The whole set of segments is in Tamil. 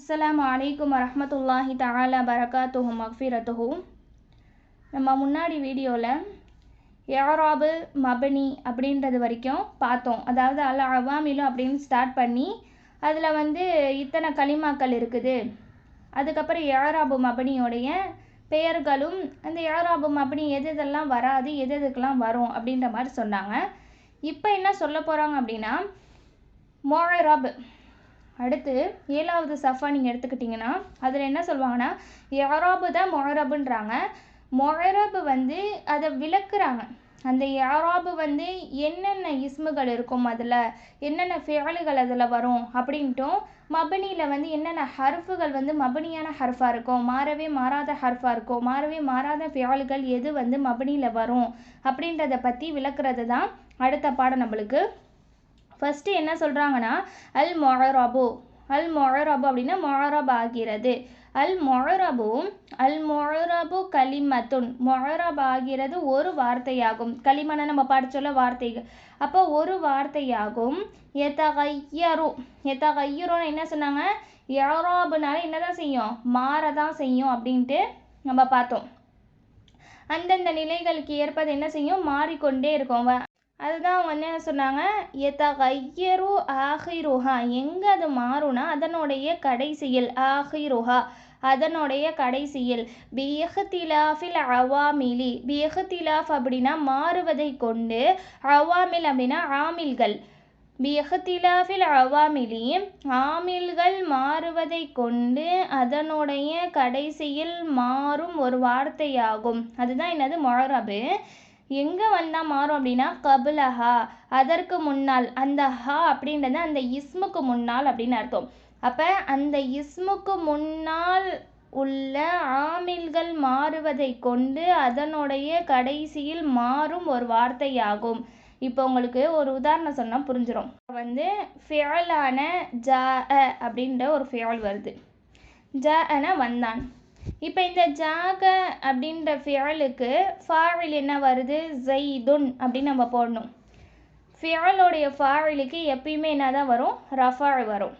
அஸ்ஸலாமு அலைக்கும் வரஹ்மத்துல்லாஹி தஆலா பரகாத்துஹு மக்ஃபிரத்துஹு. நம்ம முன்னாடி வீடியோவில் இஅராபு மபனி அப்படின்றது வரைக்கும் பார்த்தோம். அதாவது அல் அவாமிலு அப்படின்னு ஸ்டார்ட் பண்ணி அதில் இத்தனை கலிமாக்கள் இருக்குது. அதுக்கப்புறம் இஅராபு மபனியோடைய பெயர்களும் அந்த இஅராபு மபனி எதெல்லாம் வராது எதுக்கெல்லாம் வரும் அப்படின்ற மாதிரி சொன்னாங்க. இப்போ என்ன சொல்ல போகிறாங்க அப்படின்னா முஅரப். அடுத்து 7வது சஃபா நீங்கள் எடுத்துக்கிட்டிங்கன்னா அதில் என்ன சொல்லுவாங்கன்னா இஅராபு தான் முஅரபுன்றாங்க. முஅரப் அதை விளக்குறாங்க. அந்த இஅராபு என்னென்ன இஸ்முகள் இருக்கும், அதில் என்னென்ன ஃபிஅலுகள் அதில் வரும் அப்படின்ட்டும், மபனியில் என்னென்ன ஹர்ஃபுகள் மபனியான ஹர்ஃபாக இருக்கும், மாறவே மாறாத ஹர்ஃபாக இருக்கும், மாறவே மாறாத ஃபிஅலுகள் எது மபனியில் வரும் அப்படின்றத பற்றி விளக்குறது தான் அடுத்த பாடம் நம்மளுக்கு. ஃபஸ்ட்டு என்ன சொல்கிறாங்கன்னா அல் முஅரபு அப்படின்னா முஅரப் ஆகிறது. அல் முஅரபு கலிமத்துன். முஅரப் ஆகிறது ஒரு வார்த்தையாகும். கலிமனை நம்ம படிச்சோல்ல வார்த்தைகள், அப்போ ஒரு வார்த்தையாகும். எத்தகையருன்னு என்ன சொன்னாங்க, இஅராபுனால என்னதான் செய்யும், மாறதான் செய்யும் அப்படின்ட்டு நம்ம பார்த்தோம். அந்தந்த நிலைகளுக்கு ஏற்பது என்ன செய்யும், மாறிக்கொண்டே இருக்கும். அதுதான் அவங்க என்ன சொன்னாங்க, எத்தகையரு ஆஹிருஹா. எங்கே அது மாறுனா அதனுடைய கடைசியில், ஆஹிருஹா அதனுடைய கடைசியில். பியஹ்திலாஃபில் அவாமிலி. பியஹ்திலாஃப் அப்படின்னா மாறுவதை கொண்டு, அவாமில் அப்படின்னா ஆமில்கள். பியஹ்திலாஃபில் அவாமிலி ஆமில்கள் மாறுவதை கொண்டு அதனுடைய கடைசியில் மாறும் ஒரு வார்த்தையாகும். அதுதான் என்னது முஅரபு. எங்கே வந்தால் மாறும் அப்படின்னா கபுலஹா அதற்கு முன்னால். அந்த ஹா அப்படின்றது அந்த இஸ்முக்கு முன்னால் அப்படின்னு அர்த்தம். அப்போ அந்த இஸ்முக்கு முன்னால் உள்ள ஆமில்கள் மாறுவதை கொண்டு அதனுடைய கடைசியில் மாறும் ஒரு வார்த்தையாகும். இப்போ உங்களுக்கு ஒரு உதாரணம் சொன்னால் புரிஞ்சிடும். ஃபிஅலான ஜா அப்படின்ற ஒரு ஃபிஅல் வருது. ஜாஅன வந்தான். இப்போ இந்த ஜாக அப்படின்ற ஃபிஅலுக்கு ஃபாஇல் என்ன வருது, ஸைதுன் அப்படின்னு நம்ம போடணும். ஃபிஅலோடைய ஃபாஇலுக்கு எப்பயுமே என்ன தான் வரும், ரஃபா வரும்.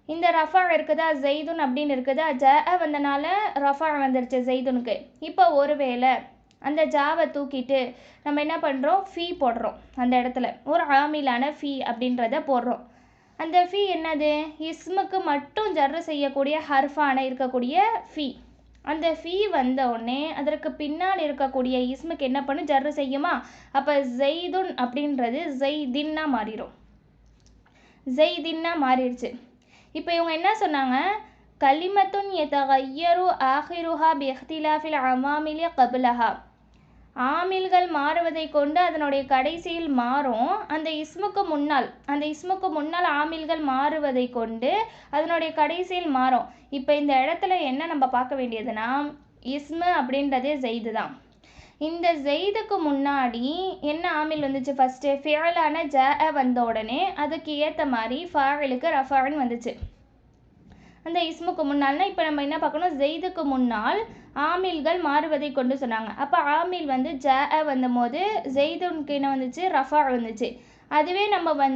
இந்த ரஃபா இருக்குதா, ஸைதுன் அப்படின்னு இருக்குதா, ஜா வந்தனால ரஃபா வந்துருச்சு ஸைதுனுக்கு. இப்போ ஒருவேளை அந்த ஜாவை தூக்கிட்டு நம்ம என்ன பண்ணுறோம், ஃபீ போடுறோம். அந்த இடத்துல ஒரு ஆமிலான ஃபீ அப்படின்றத போடுறோம். அந்த ஃபீ என்னது, இஸ்முக்கு மட்டும் ஜர்ரு செய்யக்கூடிய ஹர்ஃபான இருக்கக்கூடிய ஃபீ. அந்த ஃபீ வந்த உடனே அதற்கு பின்னால் இருக்கக்கூடிய இஸ்முக்கு என்ன பண்ணு, ஜர்ரு செய்யுமா. அப்போ ஸைதுன் அப்படின்றது ஸைதின்னா மாறிடும். ஸைதின்னா மாறிடுச்சு. இப்போ இவங்க என்ன சொன்னாங்க, கலிமத்துன் யதகய்யரு ஆஹிருஹா பிஇஹ்திலாஃபில் அவாமிலி கபுலஹா. ஆமில்கள் மாறுவதை கொண்டு அதனுடைய கடைசியில் மாறும். அந்த இஸ்முக்கு முன்னால் ஆமில்கள் மாறுவதை கொண்டு அதனுடைய கடைசியில் மாறும். இப்போ இந்த இடத்துல என்ன நம்ம பார்க்க வேண்டியதுன்னா, இஸ்மு அப்படின்றதே ஸைது தான். இந்த ஸைதுக்கு முன்னாடி என்ன ஆமில் வந்துச்சு, ஃபஸ்ட்டு ஃபிஅலான ஜா வந்த உடனே அதுக்கு ஏற்ற மாதிரி ஃபாஇலுக்கு ரஃபான்னு வந்துச்சு. அந்த இஸ்முக்கு முன்னால்னா இப்போ நம்ம என்ன பார்க்கணும், ஸைதுக்கு முன்னால் ஆமில்கள் மாறுவதை கொண்டு சொன்னாங்க. அப்போ ஆமில் ஜா வந்தபோது ஸைதுனுக்கு என்ன வந்துச்சு, ரஃபா வந்துச்சு. அதுவே நம்ம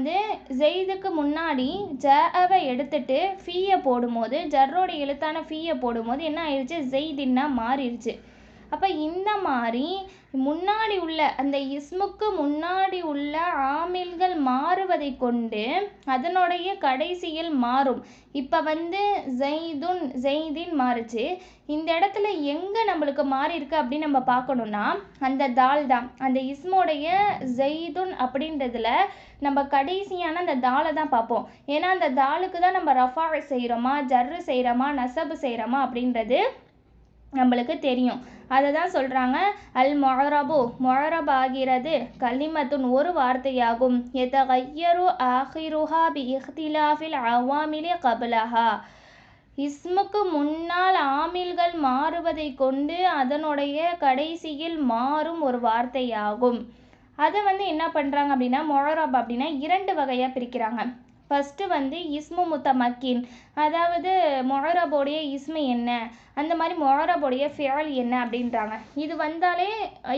ஸைதுக்கு முன்னாடி ஜாவை எடுத்துட்டு ஃபீயை போடும்போது, ஜர்ரோட எழுத்தான ஃபீயை போடும்போது என்ன ஆயிடுச்சு, ஸைதின்னா மாறிடுச்சு. அப்போ இந்த மாதிரி முன்னாடி உள்ள அந்த இஸ்முக்கு முன்னாடி உள்ள ஆமில்கள் மாறுவதை கொண்டு அதனுடைய கடைசியில் மாறும். இப்போ ஸைதின் மாறுச்சு. இந்த இடத்துல எங்கே நம்மளுக்கு மாறி இருக்கு அப்படின்னு நம்ம பார்க்கணுன்னா, அந்த தால் தான். அந்த இஸ்மோடைய ஸைதுன் அப்படின்றதுல நம்ம கடைசியான அந்த தாலை தான் பார்ப்போம். ஏன்னா அந்த தாலுக்கு தான் நம்ம ரஃபா செய்கிறோமா, ஜர்ரு செய்கிறோமா, நசபு செய்கிறோமா அப்படின்றது நம்மளுக்கு தெரியும். அதை தான் சொல்கிறாங்க அல் முஅரப் ஆகிறது கலிமத்துன் ஒரு வார்த்தையாகும். யதகய்யரு ஆஹிருஹா பிஇஹ்திலாஃபில் அவாமிலி கபுலஹா. இஸ்முக்கு முன்னால் ஆமில்கள் மாறுவதை கொண்டு அதனுடைய கடைசியில் மாறும் ஒரு வார்த்தையாகும். அதை என்ன பண்ணுறாங்க அப்படின்னா, முஅரப் அப்படின்னா 2 வகையாக பிரிக்கிறாங்க. ஃபஸ்ட்டு இஸ்மு முத்தமக்கின், அதாவது முஅரபோடைய இஸ்மு என்ன, அந்த மாதிரி முஅரபோடைய ஃபிஅல் என்ன அப்படின்றாங்க. இது வந்தாலே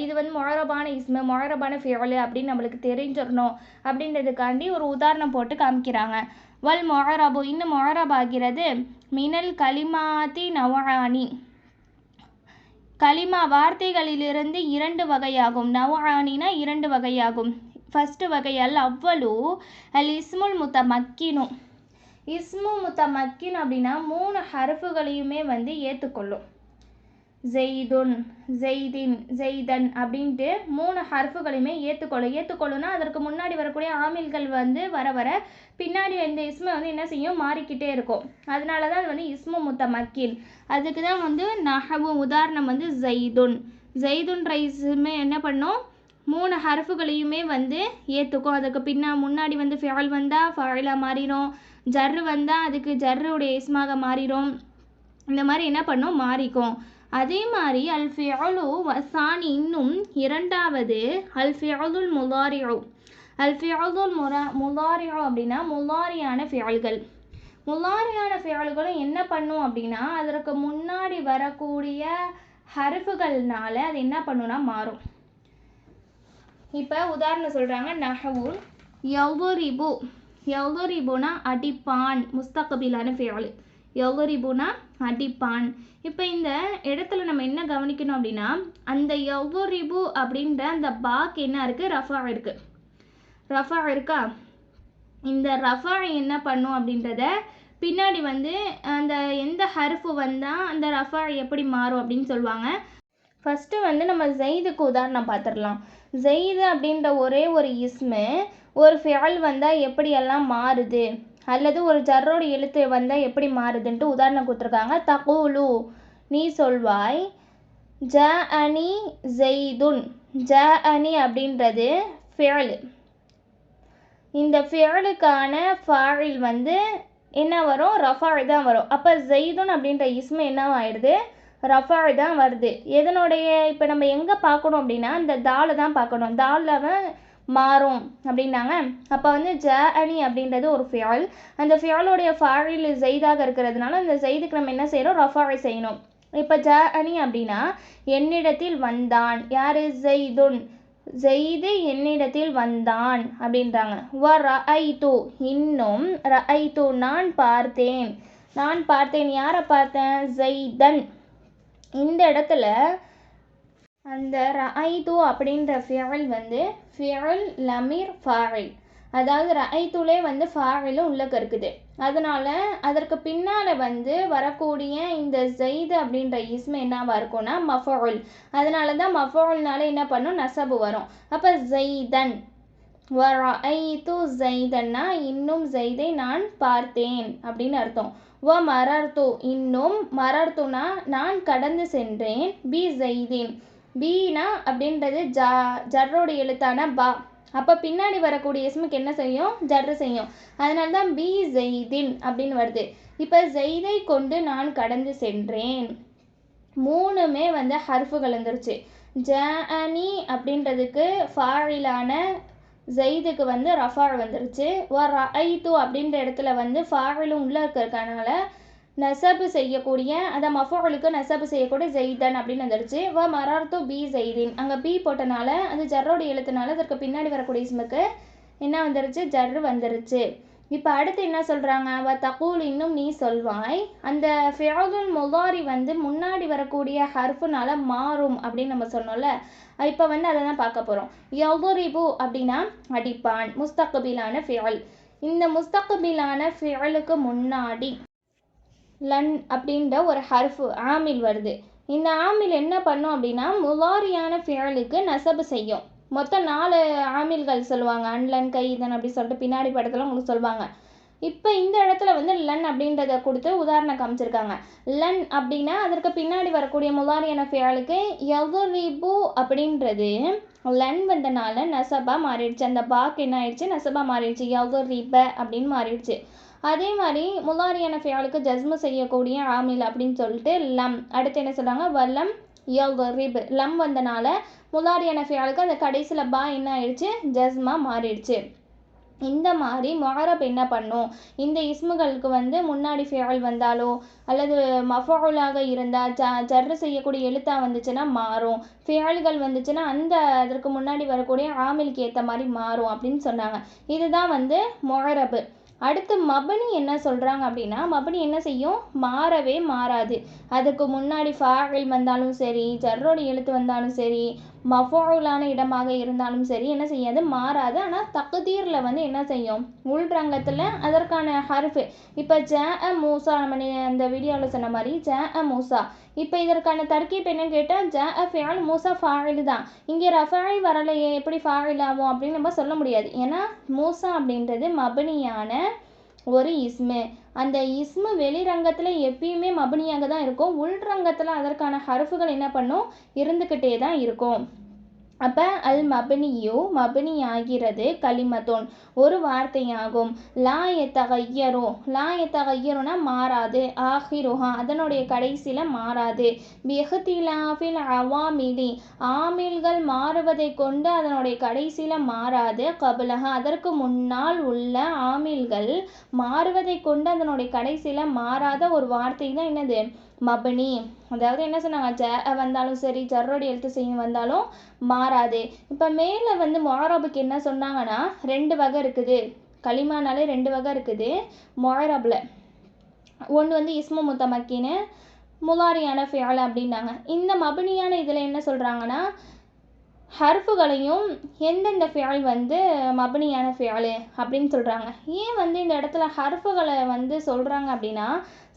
இது முஅரபான இஸ்மு, முஅரபான ஃபிஅல் அப்படின்னு நம்மளுக்கு தெரிஞ்சிடணும் அப்படின்றதுக்காண்டி ஒரு உதாரணம் போட்டு காமிக்கிறாங்க. வல் முஅரபு இன்னும் முஅரப் ஆகிறது மினல் கலிமாத்தி நவஆனி கலிமா வார்த்தைகளிலிருந்து 2 வகையாகும். நவஆனினா 2 வகையாகும். ஃபர்ஸ்ட் வகை அல் அவ்வலு அல் இஸ்முல் முத்தமக்கினு. இஸ்மு முத்தமக்கின் அப்படின்னா 3 ஹர்ஃபுகளையுமே வந்து ஏற்றுக்கொள்ளும். ஜெய்துன், ஜெய்தின், ஜெய்தன் அப்படின்ட்டு 3 ஹர்ஃபுகளையுமே ஏற்றுக்கொள்ளும்னா அதற்கு முன்னாடி வரக்கூடிய ஆமில்கள் வந்து வர வர பின்னாடி இந்த இஸ்மை வந்து என்ன செய்யும், மாறிக்கிட்டே இருக்கும். அதனால தான் அது வந்து இஸ்மு முத்தமக்கின். அதுக்கு தான் வந்து நஹவு உதாரணம் வந்து ஜெய்துன். ஜெய்துன்ற இஸ்மே என்ன பண்ணும், 3 ஹர்ஃபுகளையுமே வந்து ஏற்றுக்கும். அதுக்கு முன்னாடி வந்து ஃபிஅல் வந்தால் ஃபாயிலா மாறிடும், ஜர்ரு வந்தால் அதுக்கு ஜர்ருடைய இஸ்மாக மாறிடும். இந்த மாதிரி என்ன பண்ணும், மாறிக்கும். அதே மாதிரி அல் ஃபிஅலு வசானி இன்னும் இரண்டாவது அல் ஃபிஅலுல் முலாரிஉ. அல் ஃபிஅலுல் முலாரிஉ அப்படின்னா முலாரியான ஃபிஅல்கள். முலாரியான ஃபிஅல்களும் என்ன பண்ணும் அப்படின்னா அதற்கு முன்னாடி வரக்கூடிய ஹர்ஃபுகள்னால அது என்ன பண்ணுன்னா மாறும். இப்போ உதாரணம் சொல்கிறாங்க, நஹவுல் யௌதுரிபு. யௌதுரிபுனா அடிப்பான், முஸ்தக்பிலான ஃபிஅல். யௌதுரிபுனா அடிப்பான். இப்போ இந்த இடத்துல நம்ம என்ன கவனிக்கணும் அப்படின்னா அந்த யௌதுரிபு அப்படின்ற அந்த பாக்கு என்ன இருக்குது, ரஃபா இருக்குது. ரஃபா இருக்கா, இந்த ரஃபா என்ன பண்ணும் அப்படின்றத பின்னாடி வந்து அந்த எந்த ஹர்ஃபு வந்தால் அந்த ரஃபா எப்படி மாறும் அப்படின்னு சொல்லுவாங்க. ஃபஸ்ட்டு வந்து நம்ம ஜெய்துக்கு உதாரணம் பார்த்துடலாம். ஜெய்து அப்படின்ற ஒரே ஒரு இஸ்மு ஒரு ஃபிஅல் வந்தால் எப்படியெல்லாம் மாறுது, அல்லது ஒரு ஜர்ரோட எழுத்து வந்தால் எப்படி மாறுதுன்ட்டு உதாரணம் கொடுத்துருக்காங்க. தகூலு நீ சொல்வாய், ஜ அனி ஜெய்துன். ஜ அனி அப்படின்றது ஃபிஅல். இந்த ஃபிஅலுக்கான ஃபாயில் வந்து என்ன வரும், ரஃபா தான் வரும். அப்போ ஜெய்துன் அப்படின்ற இஸ்மு என்னவாயிடுது, ரஃபா தான் வருது. எதனுடைய இப்போ நம்ம எங்கே பார்க்கணும் அப்படின்னா இந்த தாலை தான் பார்க்கணும். தாலில் மாறும் அப்படின்னாங்க. அப்போ வந்து ஜ அனி அப்படின்றது ஒரு ஃபிஅல். அந்த ஃபிஅலுடைய ஃபாயில் ஜெய்தாக இருக்கிறதுனால அந்த ஜெய்துக்கு நம்ம என்ன செய்கிறோம், ரஃபாவை செய்யணும். இப்போ ஜ அனி அப்படின்னா என்னிடத்தில் வந்தான். யார், ஜெய்துன். ஜெய்து என்னிடத்தில் வந்தான் அப்படின்றாங்க. வ ரஅய்து இன்னும் ரஅய்து நான் பார்த்தேன். நான் பார்த்தேன், யாரை பார்த்தேன், ஜெய்தன். இந்த இடத்துல அந்த ரஅய்து அப்படின்ற ஃபிஅல் வந்து ஃபிஅல் லமீர் ஃபாயில். அதாவது ரஅய்துலே வந்து ஃபாயிலும் உள்ளக்க இருக்குது. அதனால் அதற்கு பின்னால் வந்து வரக்கூடிய இந்த ஜெய்து அப்படின்ற இஸ்மு என்னவாக இருக்கும்னா மஃபூல். அதனால தான் மஃபூல்னால என்ன பண்ணும், நசபு வரும். அப்போ ஜெய்தன். வ ரஅய்து ஜெய்தன்னா இன்னும் ஜெய்தை நான் பார்த்தேன் அப்படின்னு அர்த்தம். வ மரர்து இன்னும் மரர்துனா நான் கடந்து சென்றேன். பி ஜெய்தீன். பீனா அப்படின்றது ஜர்ரோட எழுத்தான பா. அப்போ பின்னாடி வரக்கூடிய இஸ்முக்கு என்ன செய்யும், ஜர்ரு செய்யும். அதனால தான் பி ஜெய்தின் அப்படின்னு வருது. இப்போ ஜெய்தை கொண்டு நான் கடந்து சென்றேன். 3மே வந்து ஹர்ஃபுகள் வந்துருச்சு. ஜ அனி அப்படின்றதுக்கு ஃபாயிலான ஜெய்துக்கு வந்து ரஃபா வந்துருச்சு. வ ரஅய்து அப்படின்ற இடத்துல வந்து ஃபாயிலும் உள்ள இருக்கிறதுனால நசபு செய்யக்கூடிய அந்த மஃபூலுக்கு நசபு செய்யக்கூடிய ஜெய்தன் அப்படின்னு வந்துருச்சு. வ மரர்து பி ஜெய்தின். அங்கே பி போட்டனால அது ஜர்ரோட எழுத்துனால அதற்கு பின்னாடி வரக்கூடிய இஸ்முக்கு என்ன வந்துருச்சு, ஜர்ரு வந்துருச்சு. இப்போ அடுத்து என்ன சொல்கிறாங்க, வ தகூல் இன்னும் நீ சொல்வாய். அந்த ஃபிஅலுல் முலாரி வந்து முன்னாடி வரக்கூடிய ஹர்ஃபுனால மாறும் அப்படின்னு நம்ம சொன்னோம்ல. இப்போ வந்து அதை தான் பார்க்க போகிறோம். யௌதுரிபு அப்படின்னா அடிப்பான், முஸ்தக்பிலான ஃபிஅல். இந்த முஸ்தக்பிலான ஃபிஅலுக்கு முன்னாடி லன் அப்படின்ற ஒரு ஹர்ஃபு ஆமில் வருது. இந்த ஆமில் என்ன பண்ணும் அப்படின்னா முலாரியான ஃபிஅலுக்கு நசபு செய்யும். மொத்தம் 4 ஆமில்கள் சொல்லுவாங்க. அன்லன், கைதன் அப்படி சொல்லிட்டு பின்னாடி படத்தில் உங்களுக்கு சொல்லுவாங்க. இப்போ இந்த இடத்துல வந்து லன் அப்படின்றத கொடுத்து உதாரணம் காமிச்சிருக்காங்க. லன் அப்படின்னா அதற்கு பின்னாடி வரக்கூடிய முலாரியான ஃபிஅலுக்கு யதுரிபு அப்படின்றது லன் வந்தனால நசபா மாறிடுச்சு. அந்த பாக்கு என்ன ஆயிடுச்சு, நசபா மாறிடுச்சு. யதுரிப அப்படின்னு மாறிடுச்சு. அதே மாதிரி முலாரியான ஃபிஅலுக்கு ஜஸ்மு செய்யக்கூடிய ஆமில் அப்படின்னு சொல்லிட்டு லம். அடுத்து என்ன சொல்கிறாங்க, வல்லம் யதுரிப். லம் வந்தனால முலாரியான ஃபிஅலுக்கு அந்த கடைசியில் பா என்ன ஆயிடுச்சு, ஜஸ்மா மாறிடுச்சு. இந்த மாதிரி முஅரப் என்ன பண்ணும், இந்த இஸ்முகளுக்கு வந்து முன்னாடி ஃபிஅல் வந்தாலோ அல்லது மஃபூலாக இருந்தால் ஜர்ரு செய்யக்கூடிய எழுத்தாக வந்துச்சுன்னா மாறும். ஃபிஅல்கள் வந்துச்சுன்னா அந்த அதற்கு முன்னாடி வரக்கூடிய ஆமிலுக்கு ஏற்ற மாதிரி மாறும் அப்படின்னு சொன்னாங்க. இதுதான் வந்து முஅரப். அடுத்து மபனி என்ன சொல்கிறாங்க அப்படின்னா, மபனி என்ன செய்யும், மாறவே மாறாது. அதுக்கு முன்னாடி ஃபாயில் வந்தாலும் சரி, ஜர்ரோட எழுத்து வந்தாலும் சரி, மஃபூலான இடமாக இருந்தாலும் சரி, என்ன செய்யாது, மாறாது. ஆனால் தக்தீரில் வந்து என்ன செய்யும், உள்ரங்கத்தில் அதற்கான ஹர்ஃபு. இப்போ ஜஅ மூசா, நம்ம அந்த வீடியோவில் சொன்ன மாதிரி ஜஅ மூசா. இப்போ இதற்கான தர்கீப் என்னன்னு கேட்டால் ஜஅ ஃபிஅல், மூசா ஃபாயில் தான். இங்கே ரஃபாய் வரலையே, எப்படி ஃபாயில் ஆகும் அப்படின்னு நம்ம சொல்ல முடியாது. ஏன்னா மூசா அப்படின்றது மபனியான ஒரு இஸ்மு. அந்த இஸ்மு வெளிரங்கத்தில் எப்பயுமே மபனியாக தான் இருக்கும். உள்ரங்கத்தில் அதற்கான ஹர்ஃபுகள் என்ன பண்ணும், இருந்துக்கிட்டே தான் இருக்கும். அப்போ அல் மபனியு மபனி ஆகிறது கலிமத்தோன் ஒரு வார்த்தையாகும். லா எத்தகையரோ, லா எத்தகையருனா மாறாது. ஆஹிருஹா அதனுடைய கடைசியில் மாறாது. பிஹ்திலாஃபில் அவாமிலி ஆமில்கள் மாறுவதை கொண்டு அதனுடைய கடைசியில் மாறாது. கபலஹா அதற்கு முன்னால் உள்ள ஆமில்கள் மாறுவதை கொண்டு அதனுடைய கடைசியில் மாறாத ஒரு வார்த்தை தான் என்னது, மபனி. அதாவது என்ன சொன்னாங்க, ஜ வந்தாலும் சரி, ஜர்ரோட எழுத்து செய்யும் வந்தாலும் மாறாது. இப்போ மேலே வந்து முஅரபுக்கு என்ன சொன்னாங்கன்னா, 2 வகை இருக்குது. கலிமானாலே 2 வகை இருக்குது முஅரபில். ஒன்று வந்து இஸ்மு முத்தமக்கின்னு, முலாரியான ஃபிஅல் அப்படின்னாங்க. இந்த மபனியான இதில் என்ன சொல்கிறாங்கன்னா, ஹர்ஃபுகளையும் எந்தெந்த ஃபிஅல் வந்து மபனியான ஃபிஅல் அப்படின்னு சொல்கிறாங்க. ஏன் வந்து இந்த இடத்துல ஹர்ஃபுகளை வந்து சொல்கிறாங்க அப்படின்னா,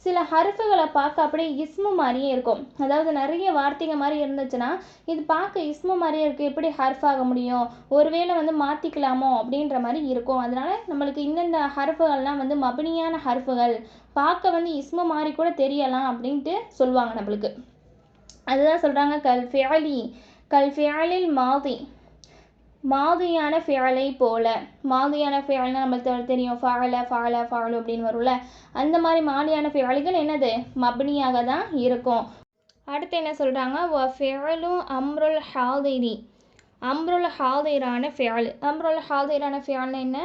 சில ஹர்ஃபுகளை பார்க்க அப்படியே இஸ்மு மாதிரியே இருக்கும். அதாவது நிறைய வார்த்தைங்க மாதிரி இருந்துச்சுன்னா, இது பார்க்க இஸ்மு மாதிரியே இருக்குது, எப்படி ஹர்ஃப் ஆக முடியும், ஒருவேளை வந்து மாற்றிக்கலாமோ அப்படின்ற மாதிரி இருக்கும். அதனால நம்மளுக்கு இந்தந்த ஹர்ஃபுகள்லாம் வந்து மபனியான ஹர்ஃபுகள், பார்க்க வந்து இஸ்மு மாதிரி கூட தெரியலாம் அப்படின்ட்டு சொல்லுவாங்க நம்மளுக்கு. அதுதான் சொல்கிறாங்க கல் ஃபிஅலில் மாதி, மாதியான ஃபிஅலை போல. மாதியான ஃபிஅல்னா நம்மளுக்கு தெரியும், ஃபஅல ஃபஅல ஃபஅலு அப்படின்னு வரும்ல. அந்த மாதிரி மாதியான ஃபிஅல்கள் என்னது, மப்னியாக தான் இருக்கும். அடுத்து என்ன சொல்கிறாங்க, வ ஃபிஅலு அம்ருல் ஹாதிரி, அம்ருல் ஹாதிரான ஃபிஅல். அம்ருல் ஹாதிரான ஃபிஅல்னா என்ன,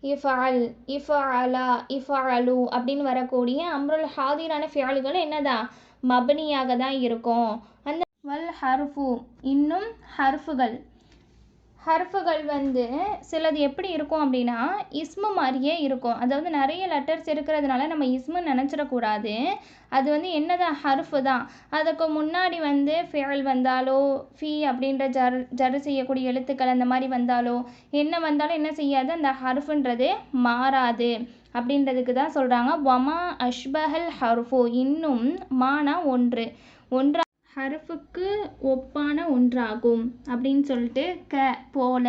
இஃபஅல், இஃபஅலா, இஃபஅலு அப்படின்னு வரக்கூடிய அம்ருல் ஹாதிரான ஃபிஅல்கள் என்னதான், மப்னியாக தான் இருக்கும். அந்த வல் ஹர்ஃபு இன்னும் ஹர்ஃபுகள் வந்து சிலது எப்படி இருக்கும் அப்படின்னா, இஸ்மு மாதிரியே இருக்கும். அதாவது நிறைய லெட்டர்ஸ் இருக்கிறதுனால நம்ம இஸ்மு நினச்சிடக்கூடாது. அது வந்து என்னதான், ஹர்ஃபு தான். அதுக்கு முன்னாடி வந்து ஃபிஅல் வந்தாலோ, ஃபி அப்படின்ற ஜர் செய்யக்கூடிய எழுத்துக்கள் அந்த மாதிரி வந்தாலோ, என்ன வந்தாலும் என்ன செய்யாது, அந்த ஹர்ஃபுன்றது மாறாது அப்படின்றதுக்கு தான் சொல்கிறாங்க. வமா அஷ்பஹல் ஹர்ஃபு இன்னும் மானா ஒன்றா ஹர்ஃபுக்கு ஒப்பான ஒன்றாகும் அப்படின்னு சொல்லிட்டு, க போல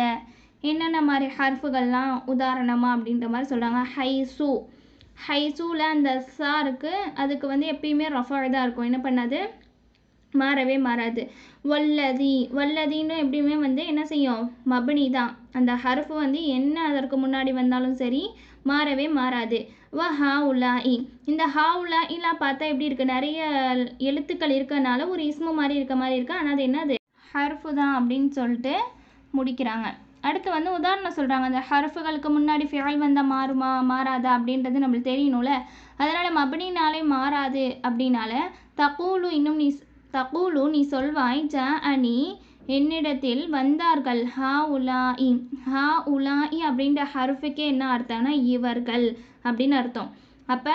என்னென்ன மாதிரி ஹர்ஃபுகள்லாம் உதாரணமாக அப்படின்ற மாதிரி சொல்கிறாங்க. ஹைசூவில் அந்த சா இருக்குது, அதுக்கு வந்து எப்பயுமே ரஃபா தான் இருக்கும், என்ன பண்ணாது, மாறவே மாறாது. வல்லதின்னு எப்படியுமே வந்து என்ன செய்யும், மபனி தான். அந்த ஹர்ஃபு வந்து என்ன அதற்கு முன்னாடி வந்தாலும் சரி மாறவே மாறாது. வ ஹா உலாஇ, இந்த ஹா உலாஇலாம் பார்த்தா எப்படி இருக்குது, நிறைய எழுத்துக்கள் இருக்கனால ஒரு இஸ்மு மாதிரி இருக்க மாதிரி இருக்குது. ஆனால் அது என்னது, ஹர்ஃபு தான் அப்படின்னு சொல்லிட்டு முடிக்கிறாங்க. அடுத்து வந்து உதாரணம் சொல்கிறாங்க. அந்த ஹர்ஃபுகளுக்கு முன்னாடி ஃபிஅல் வந்தால் மாறுமா மாறாதா அப்படின்றது நம்மளுக்கு தெரியணும்ல. அதனால் மபனினாலே மாறாது அப்படின்னால தகூலு நீ சொல்வாய், ஜ அனி என்னிடத்தில் வந்தார்கள், ஹா உலாஇ அப்படின்ற ஹர்ஃபுக்கே என்ன அர்த்தம்னா இவர்கள் அப்படின்னு அர்த்தம். அப்போ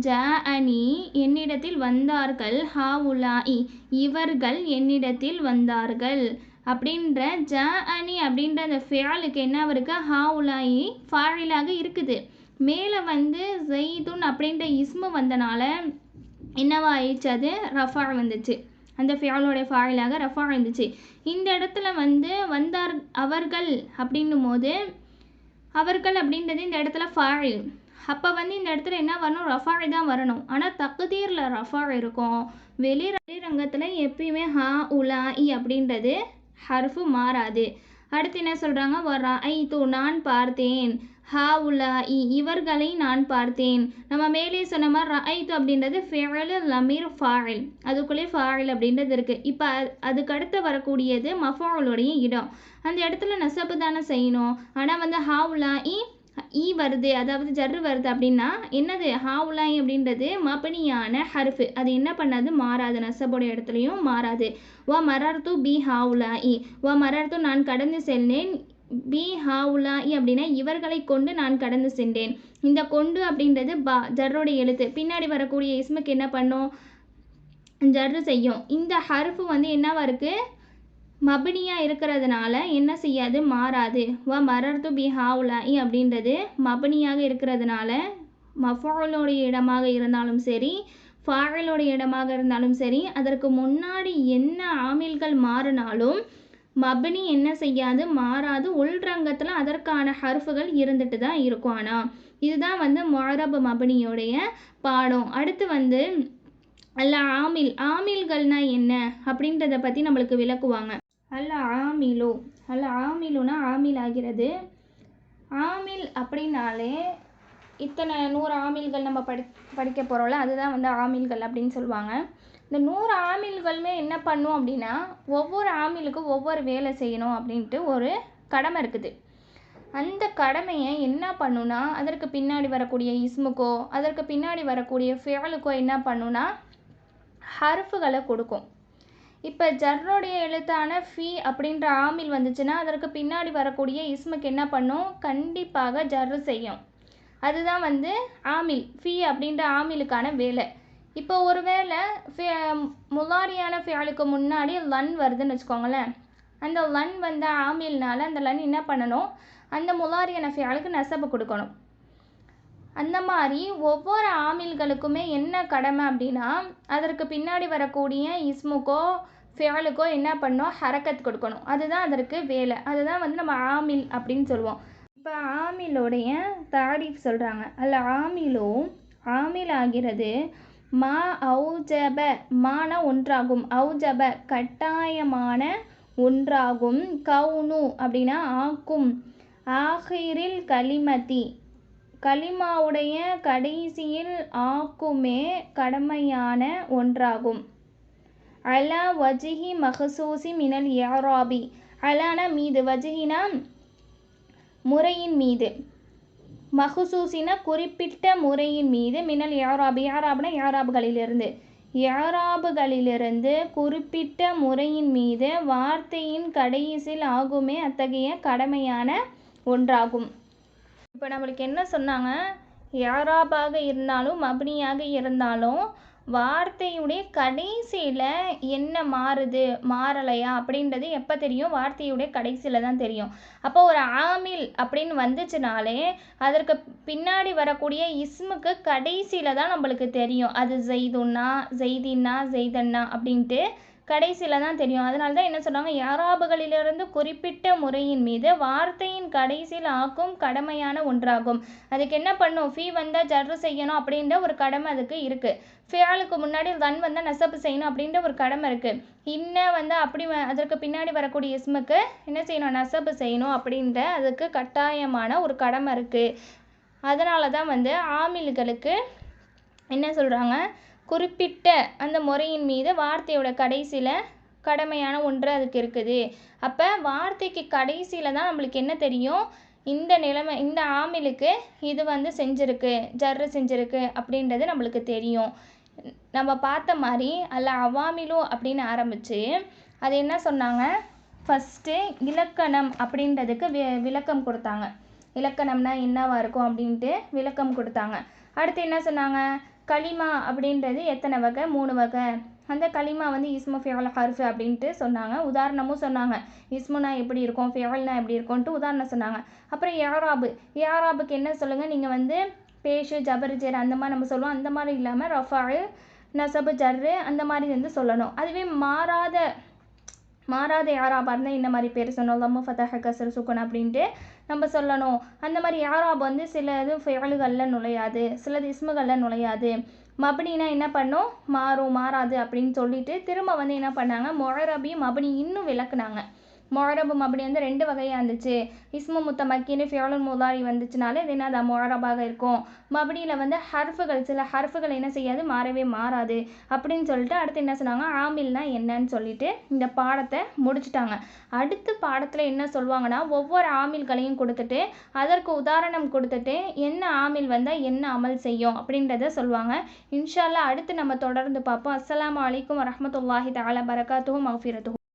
ஜ அனி என்னிடத்தில் வந்தார்கள், ஹா உலாஇ இவர்கள் என்னிடத்தில் வந்தார்கள் அப்படின்ற ஜ அனி அப்படின்ற அந்த ஃபிஅலுக்கு என்ன இருக்குது, ஹா உலாஇ ஃபாயிலாக இருக்குது. மேலே வந்து ஜெய்துன் அப்படின்ற இஸ்மு வந்தனால என்னவா ஆயிடுச்சு, அது ரஃபா வந்துச்சு. அந்த ஃபிஅலோடைய ஃபாயிலாக ரஃபா இருந்துச்சு. இந்த இடத்துல வந்து வந்தார் அவர்கள் அப்படின்னும் போது, அவர்கள் அப்படின்றது இந்த இடத்துல ஃபாயில். அப்போ வந்து இந்த இடத்துல என்ன வரணும், ரஃபா தான் வரணும். ஆனால் தக்தீரில் ரஃபா இருக்கும். வெளிரங்கத்தில் எப்பயுமே ஹா உலாஇ அப்படின்றது ஹர்ஃபு மாறாது. அடுத்து என்ன சொல்கிறாங்க, வராய்து நான் பார்த்தேன், ஹா உலாஇ இவர்களை நான் பார்த்தேன். நம்ம மேலே சொன்ன மாதிரி ரஐது அப்படின்றது ஃபிஅல் லமீர் ஃபாயில், அதுக்குள்ளே ஃபாயில் அப்படின்றது இருக்குது. இப்போ அதுக்கடுத்து வரக்கூடியது மஃபூலுடைய இடம். அந்த இடத்துல நசபு தானே செய்யணும். ஆனால் வந்து ஹா உலாஇ ஈ வருது, அதாவது ஜர்ரு வருது அப்படின்னா என்னது, ஹா உலாஇ அப்படின்றது மபனியான ஹர்ஃபு. அது என்ன பண்ணாது, மாறாது, நசபுடைய இடத்துலையும் மாறாது. வ மரர்து பி ஹா உலாஇ, வ மரர்து நான் கடந்து செல்லேன் பி ஹாவுலாயி அப்படின்னா இவர்களை கொண்டு நான் கடந்து சென்றேன். இந்த கொண்டு அப்படின்றது ஜர்ரோடைய எழுத்து. பின்னாடி வரக்கூடிய இஸ்முக்கு என்ன பண்ணும்? ஜர்ரு செய்யும். இந்த ஹர்ஃபு வந்து என்னவா இருக்குது? மபினியாக இருக்கிறதுனால என்ன செய்யாது? மாறாது. மரர்து பி ஹாவுலாயி அப்படின்றது மபினியாக இருக்கிறதுனால மஃபூலுடைய இடமாக இருந்தாலும் சரி, ஃபாயிலுடைய இடமாக இருந்தாலும் சரி, அதற்கு முன்னாடி என்ன ஆமில்கள் மாறினாலும் மபினி என்ன செய்யாது? மாறாது. உள்ரங்கத்தில் அதற்கான ஹர்ஃபுகள் இருந்துட்டு தான் இருக்கும். ஆனால் இதுதான் வந்து முஅரப் மபினியோடைய பாடம். அடுத்து வந்து ஆமில்கள்னா என்ன அப்படின்றத பற்றி நம்மளுக்கு விளக்குவாங்க. ஆமிலுனா ஆமில் ஆகிறது. ஆமில் அப்படின்னாலே இத்தனை 100 ஆமில்கள் நம்ம படிக்க போகிறோம்ல, அதுதான் வந்து ஆமில்கள் அப்படின்னு சொல்லுவாங்க. இந்த 100 ஆமில்களுமே என்ன பண்ணும் அப்படின்னா, ஒவ்வொரு ஆமிலுக்கும் ஒவ்வொரு வேலை செய்யணும் அப்படின்ட்டு ஒரு கடமை இருக்குது. அந்த கடமையை என்ன பண்ணுன்னா, அதற்கு பின்னாடி வரக்கூடிய இஸ்முக்கோ அதற்கு பின்னாடி வரக்கூடிய ஃபியலுக்கோ என்ன பண்ணுன்னா ஹர்ஃபுகளை கொடுக்கும். இப்போ ஜர்ரோடைய எழுத்தான ஃபி அப்படின்ற ஆமில் வந்துச்சுன்னா அதற்கு பின்னாடி வரக்கூடிய இஸ்முக்கு என்ன பண்ணும்? கண்டிப்பாக ஜர்ரு செய்யும். அதுதான் வந்து ஆமில். ஃபி அப்படின்ற ஆமிலுக்கான வேலை. இப்போ ஒரு வேளை முலாரியான ஃபியலுக்கு முன்னாடி லன் வருதுன்னு வச்சுக்கோங்களேன். அந்த லன் வந்த ஆமில்னால அந்த லன் என்ன பண்ணணும்? அந்த முலாரியான ஃபியலுக்கு நசபு கொடுக்கணும். அந்த மாதிரி ஒவ்வொரு ஆமில்களுக்குமே என்ன கடமை அப்படின்னா, அதற்கு பின்னாடி வரக்கூடிய இஸ்முக்கோ ஃபியலுக்கோ என்ன பண்ணணும்? ஹரக்கத் கொடுக்கணும். அதுதான் அதற்கு வேலை. அதுதான் வந்து நம்ம ஆமில் அப்படின்னு சொல்லுவோம். இப்போ ஆமிலோடைய தாரீஃப் சொல்கிறாங்க. ஆமில் ஆகிறது மா அவுஜப, மான ஒன்றாகும், அவுஜப கட்டாயமான ஒன்றாகும், கவுனு அப்படின்னா ஆக்கும், ஆஹிரில் கலிமதி கலிமாவுடைய கடைசியில் ஆக்குமே கடமையான ஒன்றாகும். அலா வஜிஹி மஹசூசி மினல் யாராபி, அலானா மீது, வஜிஹினா முறையின் மீது, மஹசூசினா குறிப்பிட்ட முறையின் மீது, மினல் யாராபி, யாராப்னா யாராபுகளிலிருந்து குறிப்பிட்ட முறையின் மீது வார்த்தையின் கடைசியில் ஆகுமே அத்தகைய கடமையான ஒன்றாகும். இப்போ நம்மளுக்கு என்ன சொன்னாங்க? யாராபாக இருந்தாலும் மப்னியாக இருந்தாலும் வார்த்தையுடைய கடைசியில் என்ன மாறுது மாறலையா அப்படின்றது எப்போ தெரியும்? வார்த்தையுடைய கடைசியில் தான் தெரியும். அப்போ ஒரு ஆமில் அப்படின்னு வந்துச்சுனாலே அதற்கு பின்னாடி வரக்கூடிய இஸ்முக்கு கடைசியில் தான் நம்மளுக்கு தெரியும். அது ஜெய்துன்னா, ஜெய்தின்னா, ஜெய்தன்னா அப்படின்ட்டு கடைசியில் தான் தெரியும். அதனால தான் என்ன சொன்னாங்க? யாராபுகளிலிருந்து குறிப்பிட்ட முறையின் மீது வார்த்தையின் கடைசியில் ஆக்கும் கடமையான ஒன்றாகும். அதுக்கு என்ன பண்ணும்? ஃபீ வந்தால் ஜர்ரு செய்யணும் அப்படின்ற ஒரு கடமை அதுக்கு இருக்குது. ஃபியாலுக்கு முன்னாடி லன் வந்தால் நசப்பு செய்யணும் அப்படின்ற ஒரு கடமை இருக்குது. வந்து அப்படி அதற்கு பின்னாடி வரக்கூடிய இஸ்முக்கு என்ன செய்யணும்? நசப்பு செய்யணும் அப்படின்ற அதுக்கு கட்டாயமான ஒரு கடமை இருக்குது. அதனால தான் வந்து ஆமில்களுக்கு என்ன சொல்கிறாங்க? குறிப்பிட்ட அந்த முறையின் மீது வார்த்தையோட கடைசியில் கடமையான ஒன்று அதுக்கு இருக்குது. அப்போ வார்த்தைக்கு கடைசியில் தான் நம்மளுக்கு என்ன தெரியும்? இந்த ஆமிலுக்கு இது வந்து செஞ்சுருக்கு, ஜர்ரு செஞ்சுருக்கு அப்படின்றது நம்மளுக்கு தெரியும். நம்ம பார்த்த மாதிரி அவாமிலு அப்படின்னு ஆரம்பித்து அது என்ன சொன்னாங்க? ஃபஸ்ட்டு இலக்கணம் அப்படின்றதுக்கு விளக்கம் கொடுத்தாங்க. இலக்கணம்னா என்னவாக இருக்கும் அப்படின்ட்டு விளக்கம் கொடுத்தாங்க. அடுத்து என்ன சொன்னாங்க? கலிமா அப்படின்றது எத்தனை வகை? 3 வகை. அந்த கலிமா வந்து இஸ்மு ஃபியல் ஹர்ஃபு அப்படின்ட்டு சொன்னாங்க. உதாரணமும் சொன்னாங்க. இஸ்முனா எப்படி இருக்கும், ஃபியல்னா எப்படி இருக்கும்ன்ட்டு உதாரணம் சொன்னாங்க. அப்புறம் யாராபுக்கு என்ன சொல்லுங்கள்? நீங்கள் வந்து பேஷு, ஜபர், ஜெர் அந்த மாதிரி நம்ம சொல்லுவோம். அந்த மாதிரி இல்லாமல் ரஃபாழு, நசபு, ஜர்ரு அந்த மாதிரி வந்து சொல்லணும். அதுவே மாறாத யாராபாக இருந்தால் இந்த மாதிரி பேர் சொன்னோம். லம்மு, ஃபதஹ, கஸ்ர், சுக்குன் அப்படின்ட்டு நம்ம சொல்லணும். அந்த மாதிரி யாராப் வந்து சிலது ஃபியலுகளில் நுழையாது, சிலது இஸ்முகளில் நுழையாது. மப்னினா என்ன பண்ணும்? மாறாது அப்படின்னு சொல்லிட்டு திரும்ப வந்து என்ன பண்ணாங்க? முஅரபி மப்னி இன்னும் விளக்குனாங்க. முஅரபு மப்னி வந்து 2 வகையாக இருந்துச்சு. இஸ்மு முத்தமக்கின்னு ஃபியலுல் முதாரி வந்துச்சுனாலே இது என்ன? முஅரபாக இருக்கும். மப்னியில் வந்து சில ஹர்ஃபுகள் என்ன செய்யாது? மாறாது அப்படின்னு சொல்லிட்டு அடுத்து என்ன சொன்னாங்க? ஆமில்னா என்னன்னு சொல்லிட்டு இந்த பாடத்தை முடிச்சுட்டாங்க. அடுத்த பாடத்தில் என்ன சொல்லுவாங்கன்னா, ஒவ்வொரு ஆமில்களையும் கொடுத்துட்டு அதற்கு உதாரணம் கொடுத்துட்டு என்ன ஆமில் வந்தால் என்ன அமல் செய்யும் அப்படின்றத சொல்லுவாங்க. இன்ஷா அல்லாஹ் அடுத்து நம்ம தொடர்ந்து பார்ப்போம். அஸ்ஸலாமு அலைக்கும் வரஹ்மத்துல்லாஹி தஆலா பரகாத்துஹு மஃபிரத்துஹு.